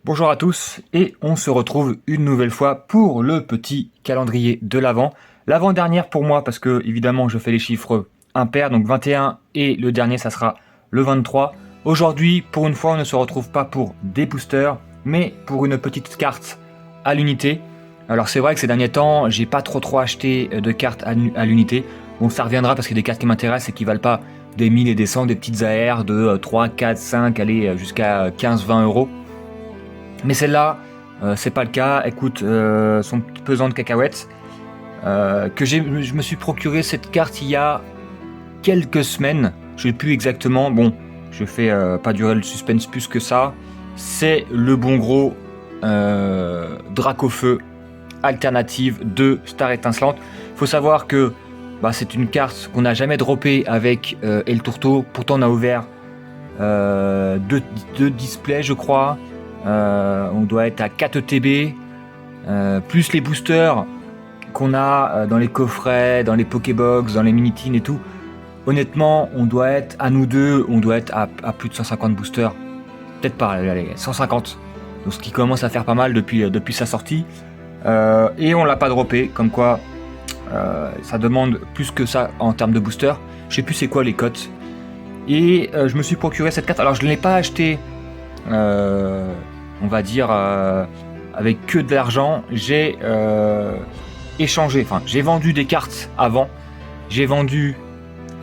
Bonjour à tous et on se retrouve une nouvelle fois pour le petit calendrier de l'Avent. L'avant-dernière pour moi parce que évidemment je fais les chiffres impairs, donc 21 et le dernier ça sera le 23. Aujourd'hui pour une fois on ne se retrouve pas pour des boosters mais pour une petite carte à l'unité. Alors c'est vrai que ces derniers temps j'ai pas trop acheté de cartes à l'unité. Bon ça reviendra parce qu'il y a des cartes qui m'intéressent et qui valent pas des 1000 et des 100, des petites AR de 3, 4, 5, allez jusqu'à 15-20 euros. Mais celle-là, c'est pas le cas. Elle coûte son pesant de cacahuètes. Je me suis procuré cette carte il y a quelques semaines. Je ne sais plus exactement. Bon, je fais pas durer le suspense plus que ça. C'est le bon gros Dracofeu alternative de Star Étincelante. Faut savoir que c'est une carte qu'on n'a jamais droppée avec El Turto. Pourtant, on a ouvert deux displays, je crois. On doit être à 4 TB, plus les boosters qu'on a dans les coffrets, dans les Pokébox, dans les mini-tins et tout. Honnêtement, on doit être, à nous deux, on doit être à plus de 150 boosters. Peut-être pas, allez, 150. Donc ce qui commence à faire pas mal depuis sa sortie. Et on l'a pas droppé, comme quoi ça demande plus que ça en termes de boosters. Je sais plus c'est quoi les cotes. Et je me suis procuré cette carte. Alors je ne l'ai pas acheté on va dire avec que de l'argent. J'ai échangé, enfin j'ai vendu des cartes avant. J'ai vendu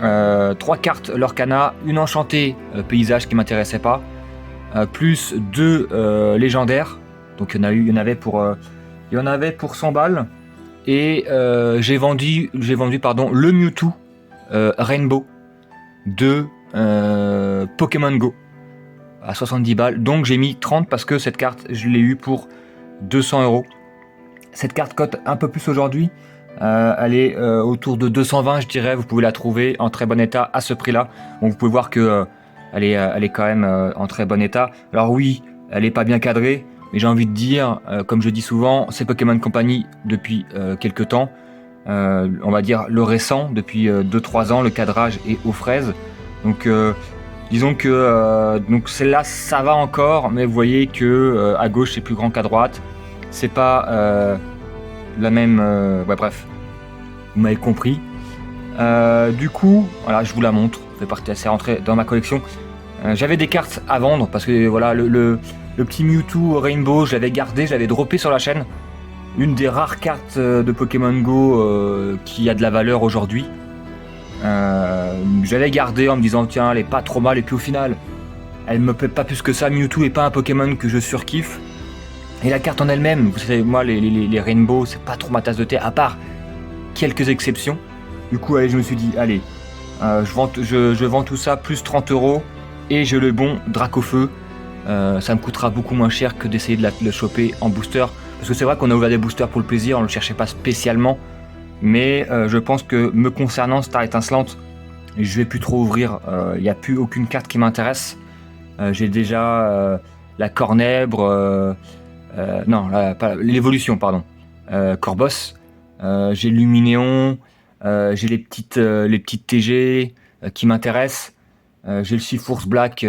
3 cartes Lorcana, une enchantée paysage qui m'intéressait pas, plus 2 légendaires. Donc il y en avait pour 100 balles. Et j'ai vendu le Mewtwo Rainbow de Pokémon Go à 70 balles. Donc j'ai mis 30 parce que cette carte je l'ai eu pour 200 euros. Cette carte cote un peu plus aujourd'hui. Elle est autour de 220 je dirais. Vous pouvez la trouver en très bon état à ce prix là. Donc vous pouvez voir que elle est quand même en très bon état. Alors oui, elle est pas bien cadrée, mais j'ai envie de dire, comme je dis souvent, c'est Pokémon Company depuis quelques temps. On va dire le récent, depuis 2-3 ans, le cadrage est aux fraises. Donc disons que donc celle-là ça va encore, mais vous voyez que à gauche c'est plus grand qu'à droite. C'est pas la même. Bref, vous m'avez compris. Du coup, voilà, je vous la montre. C'est rentré dans ma collection. J'avais des cartes à vendre parce que voilà le petit Mewtwo Rainbow, je l'avais gardé, je l'avais droppé sur la chaîne. Une des rares cartes de Pokémon Go qui a de la valeur aujourd'hui. J'avais gardé en me disant tiens elle est pas trop mal, et puis au final elle me plaît pas plus que ça. Mewtwo est pas un Pokémon que je surkiffe, et la carte en elle-même, vous savez moi les Rainbow c'est pas trop ma tasse de thé à part quelques exceptions. Du coup allez, je me suis dit allez je vends tout ça plus 30 euros et j'ai le bon Dracofeu. Ça me coûtera beaucoup moins cher que d'essayer de le choper en booster, parce que c'est vrai qu'on a ouvert des boosters pour le plaisir, on le cherchait pas spécialement. Mais je pense que me concernant Star Étincelante, je vais plus trop ouvrir. Il n'y a plus aucune carte qui m'intéresse. J'ai déjà la Cornèbre, non, pas l'évolution, pardon. Corboss. J'ai Luminéon. J'ai les petites TG qui m'intéressent. J'ai le Seaforce Black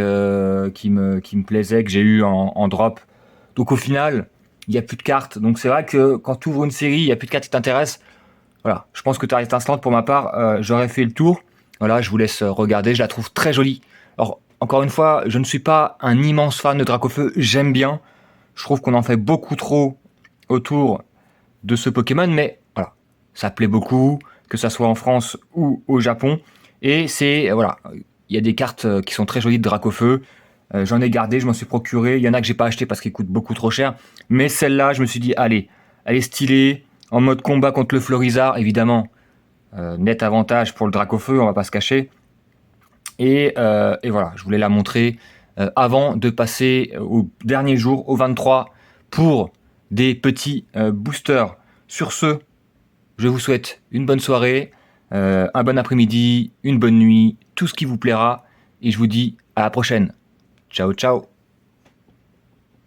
qui me plaisait, que j'ai eu en drop. Donc au final, il n'y a plus de cartes. Donc c'est vrai que quand tu ouvres une série, il n'y a plus de cartes qui t'intéressent. Voilà, je pense que Star Étincelante, pour ma part, j'aurais fait le tour. Voilà, je vous laisse regarder, je la trouve très jolie. Alors, encore une fois, je ne suis pas un immense fan de Dracofeu, j'aime bien. Je trouve qu'on en fait beaucoup trop autour de ce Pokémon, mais voilà, ça plaît beaucoup, que ça soit en France ou au Japon. Et c'est, voilà, il y a des cartes qui sont très jolies de Dracofeu. J'en ai gardé, je m'en suis procuré. Il y en a que j'ai pas acheté parce qu'ils coûtent beaucoup trop cher. Mais celle-là, je me suis dit, allez, elle est stylée. En mode combat contre le Florizard, évidemment, net avantage pour le Dracofeu, on va pas se cacher. Et voilà, je voulais la montrer avant de passer au dernier jour, au 23, pour des petits boosters. Sur ce, je vous souhaite une bonne soirée, un bon après-midi, une bonne nuit, tout ce qui vous plaira. Et je vous dis à la prochaine. Ciao, ciao.